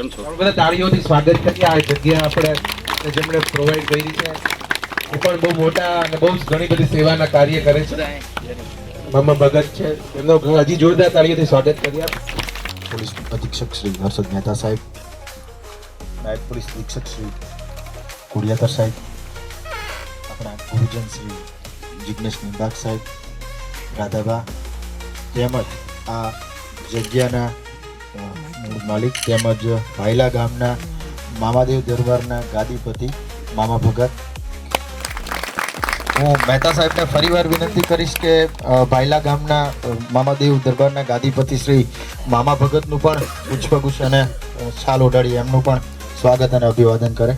કેમ છો? બધા તાળીઓથી સ્વાગત કરીએ આ જગ્યા આપણે જેમણે પ્રોવાઈડ કરી છે. એ પણ બહુ મોટા અને બહુ ઘણી બધી સેવાના કાર્ય કરે છે. મામા ભગત છે, એમનો હજી જોરદાર તાળીઓથી સ્વાગત કરીએ. પોલીસ અધિક્ષક શ્રી હર્ષદ મહેતા સાહેબ, નાયબ પોલીસ અધિક્ષક શ્રી કુડિયાતર સાહેબ, આપણા ગુરુજન શ્રી જિગ્નેશ નિંબાગ સાહેબ, રાધાબા, તેમજ આ જગ્યાના મૂળ માલિક તેમજ ભાયલા ગામના મામાદેવ દરબારના ગાદીપતિ મામા ભગત. હું મહેતા સાહેબને ફરીવાર વિનંતી કરીશ કે ભાયલા ગામના મામાદેવ દરબારના ગાદીપતિ શ્રી મામા ભગતનું પણ પુષ્પગુચ્છ અને શાલ ઓઢાડી એમનું પણ સ્વાગત અને અભિવાદન કરે,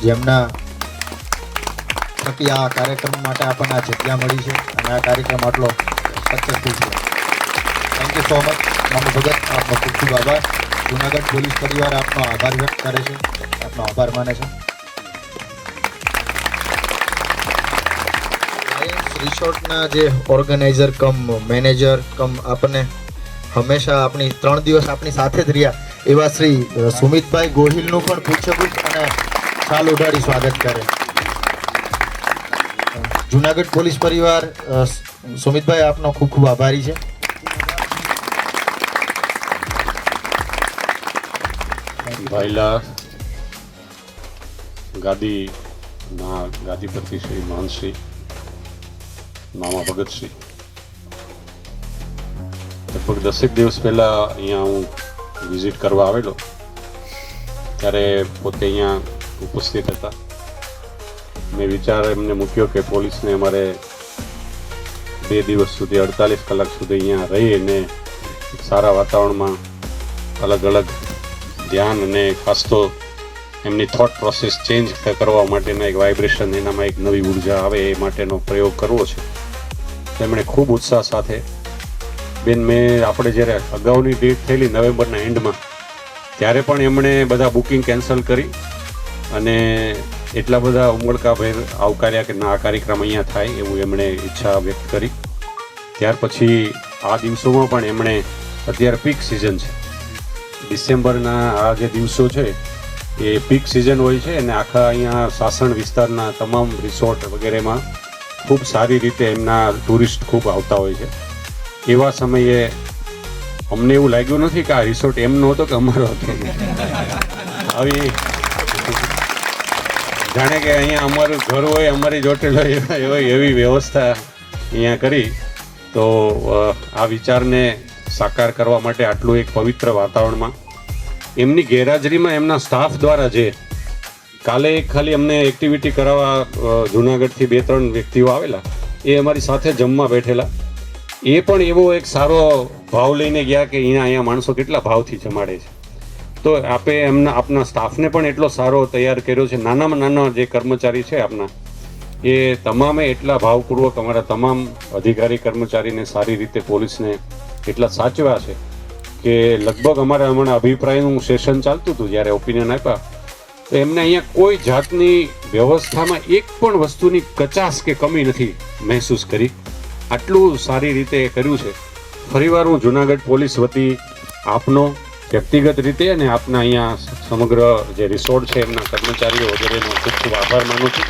જેમના થકી આ કાર્યક્રમ માટે આપણને આ જગ્યા મળી છે અને આ કાર્યક્રમ આટલો સક્સેસફુલ છે. થેન્ક યુ સો મચ મામા ભગત, આપનો ખૂબ ખૂબ આભાર. જૂનાગઢ પોલીસ પરિવાર આપનો આભાર વ્યક્ત કરે છે, આપનો આભાર માને છે. રિસોર્ટના જે ઓર્ગેનાઇઝર કમ મેનેજર કમ આપણને હંમેશા આપણી 3 દિવસ આપણી સાથે જ રહ્યા એવા શ્રી સુમિતભાઈ ગોહિલનું પણ પુષ્પગુચ્છ અને શાલ ઓઢાડી સ્વાગત કરે. જૂનાગઢ પોલીસ પરિવાર સુમિતભાઈ આપનો ખૂબ ખૂબ આભારી છે. ભાઈલા ગાદીના ગાદીપતિ શ્રી મહંતશ્રી મામા ભગતશ્રી, લગભગ 10 દિવસ પહેલા અહીંયા હું વિઝિટ કરવા આવેલો ત્યારે પોતે અહીંયા ઉપસ્થિત હતા. મેં વિચાર એમને મૂક્યો કે પોલીસને અમારે 2 દિવસ સુધી 48 કલાક સુધી અહીંયા રહી અને સારા વાતાવરણમાં અલગ અલગ ધ્યાન અને ખાસ તો એમની થોટ પ્રોસેસ ચેન્જ કરવા માટેના એક વાઇબ્રેશન, એનામાં એક નવી ઉર્જા આવે એ માટેનો પ્રયોગ કરવો છે. તેમણે ખૂબ ઉત્સાહ સાથે બેન, મેં આપણે જ્યારે અગાઉની ડેટ થયેલી નવેમ્બરના એન્ડમાં ત્યારે પણ એમણે બધા બુકિંગ કેન્સલ કરી અને એટલા બધા ઉમળકાભેર આવકાર્યા કે ના, આ કાર્યક્રમ અહીંયા થાય એવું એમણે ઈચ્છા વ્યક્ત કરી. ત્યાર પછી આ દિવસોમાં પણ એમણે, અત્યારે પીક સિઝન છે, ડિસેમ્બરના આ જે દિવસો છે એ પીક સિઝન હોય છે અને આખા અહીંયા સાસણ વિસ્તારના તમામ રિસોર્ટ વગેરેમાં ખૂબ સારી રીતે એમના ટુરિસ્ટ ખૂબ આવતા હોય છે. એવા સમયે અમને એવું લાગ્યું નથી કે આ રિસોર્ટ એમનો હતો કે અમારો હતો. આવી જાણે કે અહીંયા અમારું ઘર હોય, અમારી જ હોટેલ હોય એવી વ્યવસ્થા અહીંયા કરી. તો આ વિચારને સાકાર કરવા માટે આટલું એક પવિત્ર વાતાવરણમાં એમની ગેરહાજરીમાં એમના સ્ટાફ દ્વારા જે કાલે ખાલી અમને એક્ટિવિટી કરાવવા જૂનાગઢથી 2-3 વ્યક્તિઓ આવેલા, એ અમારી સાથે જમવા બેઠેલા. એ પણ એવો એક સારો ભાવ લઈને ગયા કે અહીંયા માણસો કેટલા ભાવથી જમાડે છે. તો આપના સ્ટાફને પણ એટલો સારો તૈયાર કર્યો છે. નાનામાં નાના જે કર્મચારી છે આપના, એ તમામે એટલા ભાવપૂર્વક અમારા તમામ અધિકારી કર્મચારીને સારી રીતે પોલીસને એટલા સાચવ્યા છે કે લગભગ અમારે હમણાં અભિપ્રાયનું સેશન ચાલતું હતું જ્યારે ઓપિનિયન આપ્યા, તો એમને અહીંયા કોઈ જાતની વ્યવસ્થામાં એક પણ વસ્તુની કચાશ કે કમી નથી મહેસૂસ કરી. આટલું સારી રીતે કર્યું છે. ફરીવાર હું જૂનાગઢ પોલીસ વતી આપનો વ્યક્તિગત રીતે અને આપના અહીંયા સમગ્ર જે રિસોર્ટ છે એમના કર્મચારીઓ વગેરેનો ખૂબ ખૂબ આભાર માનું છું.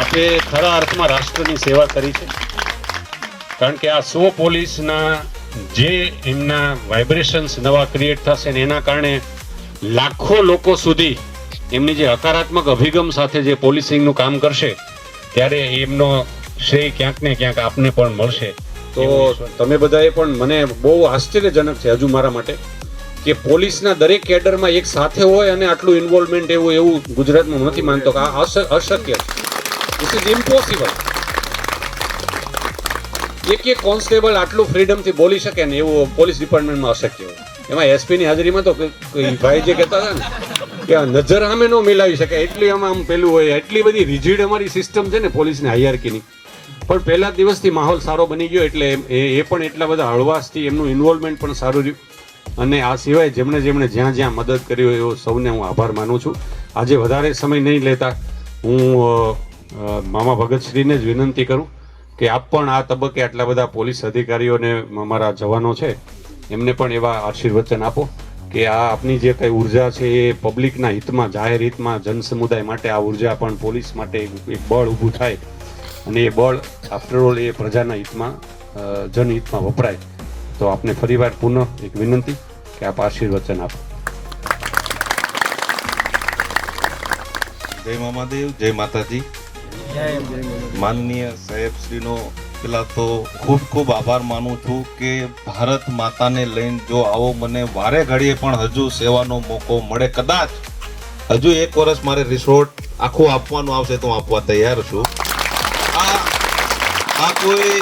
આપે ખરા અર્થમાં રાષ્ટ્રની સેવા કરી છે, કારણ કે આ 100 પોલીસના જે એમના વાઇબ્રેશન્સ નવા ક્રિએટ થશે ને એના કારણે લાખો લોકો સુધી એમની જે હકારાત્મક અભિગમ સાથે જે પોલીસિંગનું કામ કરશે ત્યારે એમનો શ્રેય ક્યાંક ને ક્યાંક આપને પણ મળશે. તો તમે બધાએ પણ, મને બહુ આશ્ચર્યજનક છે હજુ મારા માટે કે પોલીસના દરેક કેડરમાં એક સાથે હોય અને આટલું ઇન્વોલ્વમેન્ટ એવું ગુજરાતમાં નથી માનતો કે આ અશક્ય છે. This is impossible. એક કોન્સ્ટેબલ આટલું ફ્રીડમથી બોલી શકે ને એવું પોલીસ ડિપાર્ટમેન્ટમાં અશક્ય હોય. એમાં એસપીની હાજરીમાં તો ભાઈ જે કહેતા હતા ને કે નજર સામે ન મિલાવી શકે એટલી આમ પેલું હોય. એટલી બધી રિજિડ અમારી સિસ્ટમ છે ને પોલીસની હાયરાર્કીની. પણ પહેલા દિવસથી માહોલ સારો બની ગયો એટલે એ પણ એટલા બધા હળવાશથી એમનું ઇન્વોલ્વમેન્ટ પણ સારું રહ્યું. અને આ સિવાય જેમણે જ્યાં જ્યાં મદદ કરી હોય એવો સૌને હું આભાર માનું છું. આજે વધારે સમય નહીં લેતા હું મામા ભગતશ્રીને જ વિનંતી કરું કે આપ પણ આ તબક્કે આટલા બધા પોલીસ અધિકારીઓને અમારા જવાનો છે એમને પણ એવા આશીર્વચન આપો કે આ આપની જે કંઈ ઉર્જા છે એ પબ્લિકના હિતમાં, જાહેર હિતમાં, જન સમુદાય માટે આ ઉર્જા પણ પોલીસ માટે એક બળ ઊભું થાય અને એ બળ આફ્ટરઓલ એ પ્રજાના હિતમાં, જનહિતમાં વપરાય. તો આપને ફરીવાર પુનઃ એક વિનંતી કે આપ આશીર્વચન આપો. જય મામાદેવ, જય માતાજી. માનનીય સાહેબશ્રીનો પેલા તો ખૂબ ખૂબ આભાર માનું છું કે ભારત માતાને લઈને જો આવો મને વારે ઘડીએ પણ હજુ સેવાનો મોકો મળે, કદાચ હજુ 1 વર્ષ મારે રિસોર્ટ આખું આપવાનું આવશે તો હું આપવા તૈયાર છું. આ કોઈ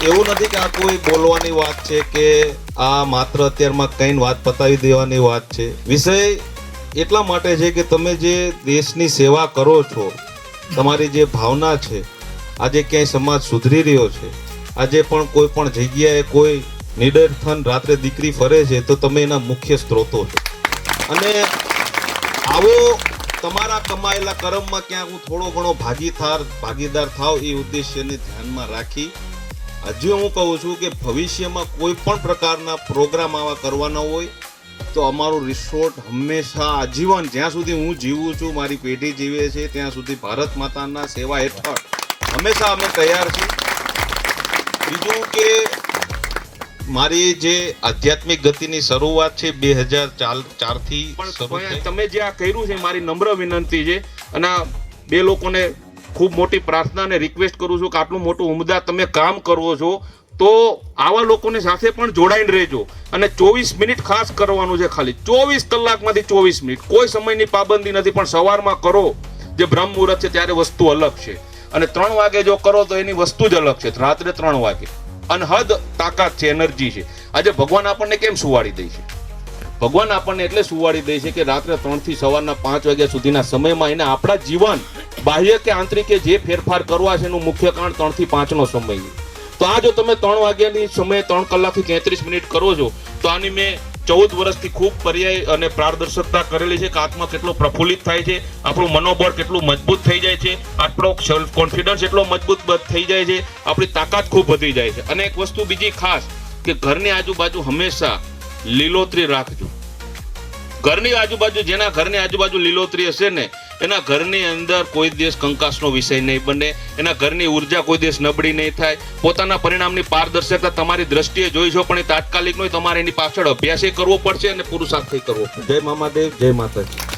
એવું નથી કે આ કોઈ બોલવાની વાત છે કે આ માત્ર અત્યારમાં કઈ વાત પતાવી દેવાની વાત છે. વિષય એટલા માટે છે કે તમે જે દેશની સેવા કરો છો, તમારી જે ભાવના છે, આજે ક્યાંય સમાજ સુધરી રહ્યો છે, આજે પણ કોઈ પણ જગ્યાએ કોઈ નિડરથન રાત્રે દીકરી ફરે છે તો તમે એના મુખ્ય સ્ત્રોતો છો. અને આવો તમારા કમાયેલા કર્મમાં ક્યાંક હું થોડો ઘણો ભાગીદાર થાવ એ ઉદ્દેશ્યને ધ્યાનમાં રાખી હજી હું કહું છું કે ભવિષ્યમાં કોઈ પણ પ્રકારના પ્રોગ્રામ આવા કરવાના હોય તો અમારું રિસોર્ટ હંમેશા આજીવન, જ્યાં સુધી હું જીવું છું, મારી પેઢી જીવે છે ત્યાં સુધી ભારત માતાના સેવા હેઠળ હંમેશા અમે તૈયાર છીએ. બીજું કે મારી જે આધ્યાત્મિક ગતિની શરૂઆત છે 2004 થી શરૂ થઈ. તમે જે આ કર્યું છે મારી નમ્ર વિનંતી છે અને આ 2 લોકોને ખૂબ મોટી પ્રાર્થના અને રિક્વેસ્ટ કરું છું કે આટલું મોટું ઉમદા તમે કામ કરો છો તો આવા લોકોની સાથે પણ જોડાઈને રહેજો. અને 24 મિનિટ ખાસ કરવાનું છે, ખાલી 24 કલાકમાંથી 24 મિનિટ, કોઈ સમયની પાબંદી નથી, પણ સવારમાં કરો જે બ્રહ્મ મુહૂર્ત છે ત્યારે વસ્તુ અલગ છે, અને 3 વાગે જો કરો તો એની વસ્તુ જ અલગ છે. રાત્રે 3 વાગે અનહદ તાકાત છે, એનર્જી છે. આજે ભગવાન આપણને કેમ સુવાડી દે છે? ભગવાન આપણને એટલે સુવાડી દે છે કે રાત્રે 3 થી સવારના 5 વાગ્યા સુધીના સમયમાં એને આપણા જીવન બાહ્ય કે આંતરિક જે ફેરફાર કરવા છે એનું મુખ્ય કારણ 3 થી 5 નો સમય છે. તો આ જો તમે 3 વાગ્યાની સમયે 3 કલાકથી 33 મિનિટ કરો છો તો આની મેં 14 વર્ષથી ખૂબ પર્યાય અને પારદર્શકતા કરેલી છે કે આત્મા કેટલો પ્રફુલ્લિત થાય છે, આપણું મનોબળ કેટલું મજબૂત થઈ જાય છે, આપણો સેલ્ફ કોન્ફિડન્સ એટલો મજબૂત થઈ જાય છે, આપણી તાકાત ખૂબ વધી જાય છે. અને એક વસ્તુ બીજી ખાસ કે ઘરની આજુબાજુ હંમેશા લીલોતરી રાખજો. ઘરની આજુબાજુ, જેના ઘરની આજુબાજુ લીલોતરી હશે ને એના ઘરની અંદર કોઈ દિવસ કંકાસનો વિષય નહીં બને, એના ઘરની ઉર્જા કોઈ દિવસ નબળી નહીં થાય. પોતાના પરિણામની પારદર્શકતા તમારી દ્રષ્ટિએ જોઈ છો, પણ એ તાત્કાલિક નહીં, તમારે એની પાછળ અભ્યાસ કરવો પડશે અને પુરુષાર્થ કરવો પડશે. જય મામાદેવ, જય માતાજી.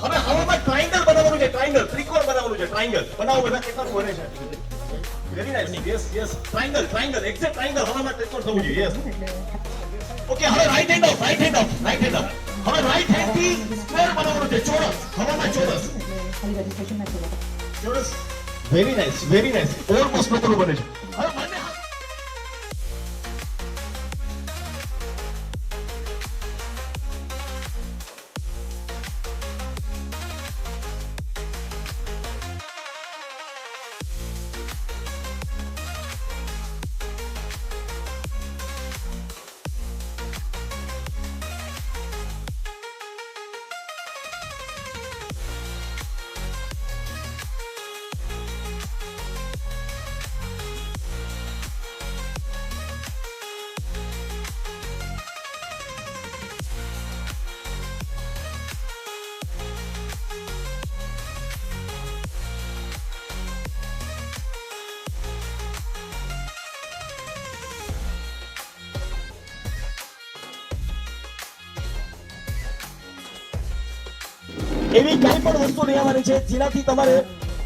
હવે હવામાં ટ્રાયંગલ બનાવવાનું છે, ટ્રાયંગલ, ત્રિકોણ બનાવવાનું છે, ટ્રાયંગલ બનાવો. બધા કેટલા બને છે? Very nice. Yes yes, triangle, triangle, exact triangle. હવામાં ત્રિકોણ થવું જોઈએ. યસ. ઓકે, હવે right hand off, right hand off, right hand off. હવે રાઈટ હેન્ડ થી સ્ક્વેર બનાવવાનું છે, ચોરસ. હવામાં ચોરસ, ચોરસ. Very nice, very nice. Almost નકરું બને છે. હવે બંને હાથ એવી કઈ પણ વસ્તુ લેવાની છે જેનાથી તમારે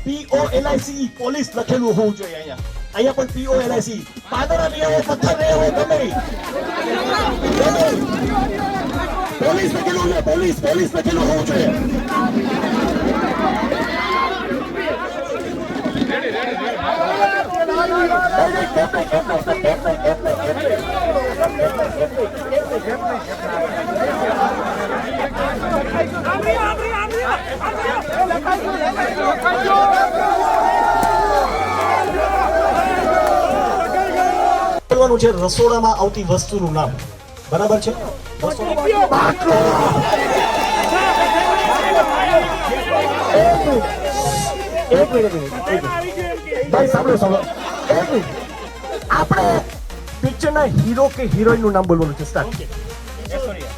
POLICE પોલીસ લખેલું હોવું જોઈએ અહીંયા. અહીંયા પણ POLIC પાદરા નહીં આવો પથ્થર નહીં આવો ગમે પોલીસ લખેલું છે પોલીસ લખેલું હોવું જોઈએ બોલવાનું છે રસોડામાં આવતી વસ્તુનું નામ બરાબર છે બાટલો એક મિનિટ ભાઈ સાંભળો એક મિનિટ આપણે પિક્ચરના હીરો કે હિરોઈન નું નામ બોલવાનું છે સ્ટાર્ટ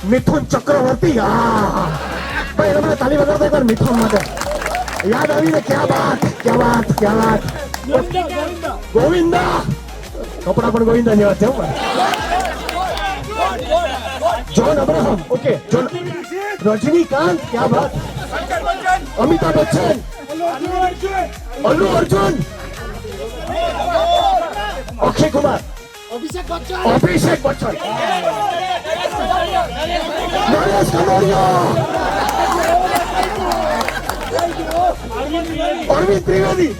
મિથુન ચક્રવર્તી ભાઈ તમને તાલી વગાડતા એકવાર મિથુન માટે યાદ આવીને ક્યાં વાત ગોવિંદા કપડા પણ ગોવિંદા જેવા છે જોન અબ્રાહમ ઓકે જોન રજનીકાંત ક્યાં વાત અમિતાભ બચ્ચન અલ્લુ અર્જુન અક્ષય કુમાર અભિષેક બચ્ચન નરેશ કનોડિયા અરવિંદ ત્રિવેદી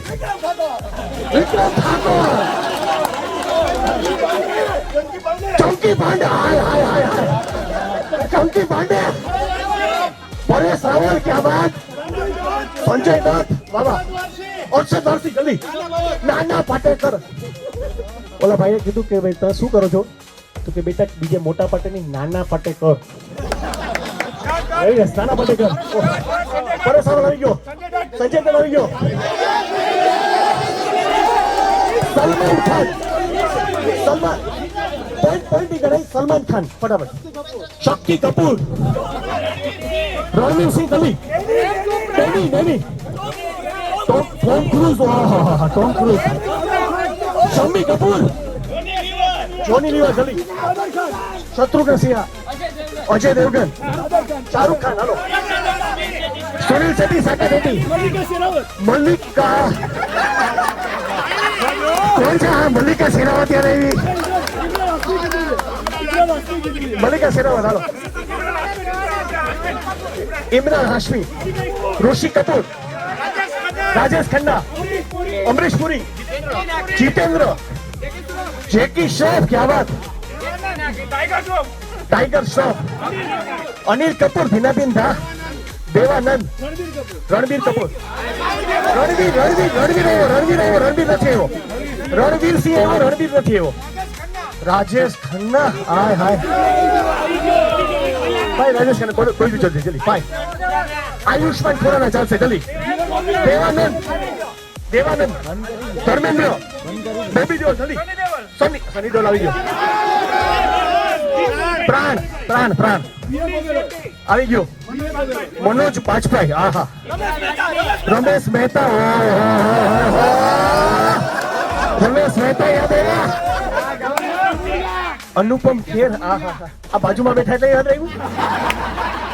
વિક્રમ ઠાકોર ચંકી પાંડે હાય ચંકી પાંડે પરેશ રાવલ ક્યાં બાત સંજય દત્ત બાબા અક્ષય દર્શી જલ્દી નાના પાટેકર ઓલા ભાઈએ કીધું કે ભાઈ તમે શું કરો છો તો કે બેટા બીજે મોટા પાટેની નાના પાટેકર નાના પાટેકર પરેશ રાવલ આવી ગયો સંજય દત્ત આવી ગયો સલમાન ખાન સલમાન ખાન ફટાફટ શક્તિ કપૂર રણવીર સિંહ કલી Danny Tom Cruise Tom Cruise Shammi Kapoor Johnny Lever જલ્દી શત્રુઘ્ન સિન્હા અજય દેવગન શાહરુખ ખાન હાલો સુનિલ શેટ્ટી સાકા શેટ્ટી મલ્લિકા કોણ છે હા મલ્લિકા શેરાવત યાર એવી મલ્લિકા શેરાવત હાલો ઇમરાન હાશમી ઋષિ કપૂર રાજેશ ખન્ના અમરીશ પુરી જીતેન્દ્ર જેકી શ્રોફ ક્યાં વાત ટાઈગર શ્રોફ અનિલ કપૂર ભીનાબેન ધા દેવાનંદ રણબીર કપૂર રણબીર નથી આવ્યો રણવીર સિંહ આવ્યો રણબીર નથી આવ્યો રાજેશ ખન્ના હાય ભાઈ રાજેશ ખન્ના કોઈ બી જલ્દી ભાઈ આયુષ્માન ખુરાના ચાલશે જલ્દી દેવાનંદ ધર્મેન્દ્ર બેબી દેવ જલ્દી સની દેઓલ આવી ગયો પ્રાણ આવી ગયો મનોજ બાજપાઈ આહા રમેશ મહેતા યાદ આવ્યા અનુપમ ખેર આહા આ બાજુમાં બેઠા એટલે યાદ આવ્યું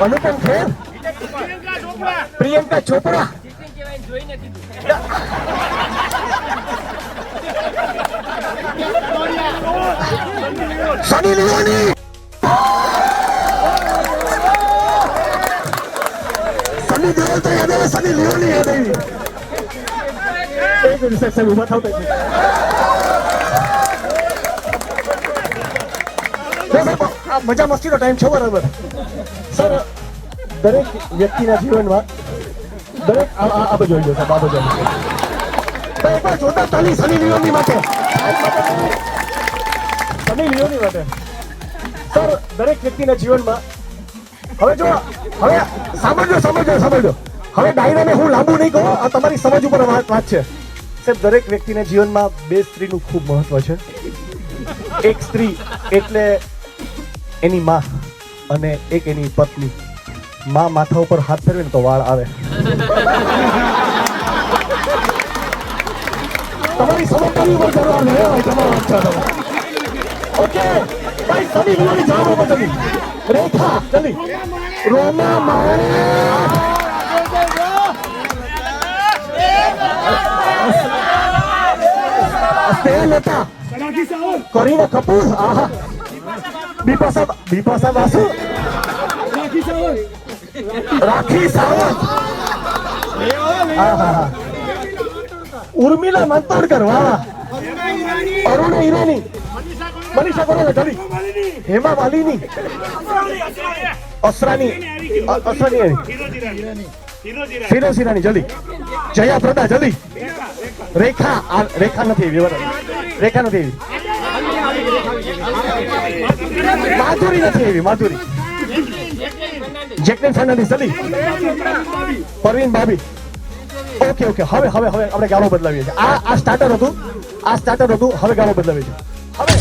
અનુપમ ખેર પ્રિયંકા ચોપરા સની લિયોની સની દેઓલ તો યાદ આવે સની લિયોની યાદ આવી એક રિસેપ્શન ઉભા થાવ મજા મસ્તીનો ટાઈમ છે બરાબર સર દરેક વ્યક્તિના જીવનમાં દરેક આ બધું જોઈ લો સાહેબ આ બધું એકવાર જોતા તાલી સની લિયોની માટે સર દરેક વ્યક્તિના જીવનમાં હવે સાંભળજો હવે ડાયરાને હું લાંબુ નહીં કહું આ તમારી સમજ ઉપર વાત છે સાહેબ દરેક વ્યક્તિના જીવનમાં બે સ્ત્રીનું ખૂબ મહત્વ છે એક સ્ત્રી એટલે એની માં અને એક એની પત્ની માં માથા ઉપર હાથ ફેરવે ને તો વાળ આવે તમારી સમજદારી ઉપર કરવા લે તમારો અચ્છા ઓકે ભાઈ સની લિયોની જાઓ બદલી રેખા જલ્દી રોમા મારે સ્નેહલતા, કરીના કપૂર, આહા, બિપાશા બાસુ, રાખી સાવંત, આહા, ઉર્મિલા માતોડકર, વાહ, અરુણ ઈરાની, મનીષા કોરોના જલ્દી, હેમા માલિની, અસરાની, ફિરોઝ ઈરાની જલ્દી, જયા પ્રદા જલ્દી, રેખા નથી એવી, રેખા નથી એવી, માધુરી નથી એવી, માધુરી, જેકલિન ફર્નાન્ડીસ જલ્દી, પરવીન ભાભી. ઓકે ઓકે, હવે આપણે ગાળો બદલાવીએ છીએ. આ સ્ટાર્ટર હતું, હવે ગાળો બદલાવીએ છીએ. હવે